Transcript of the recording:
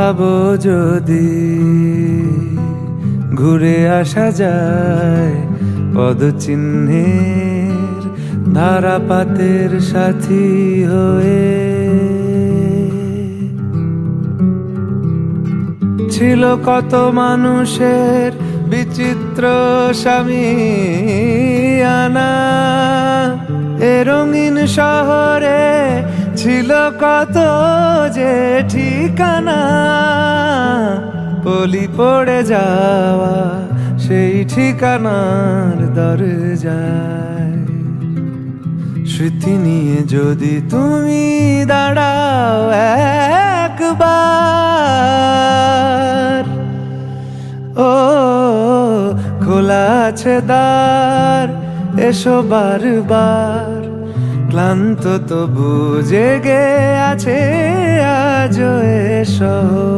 ভাবো যদি ঘুরে আসা যায় পদচিহ্নের ধারাপাতের সাথী হয়ে। ছিল কত মানুষের বিচিত্র সামিয়ানা, এ রঙিন শহরে ছিল কত যে ঠিকানা। পলি পড়ে যাওয়া সেই ঠিকানার দরজায় স্মৃতি নিয়ে যদি তুমি দাঁড়াও একবার, ও খোলা আছে দ্বার, এসো বারবার। ক্লান্ত তবু জেগে আছে আজও এসো।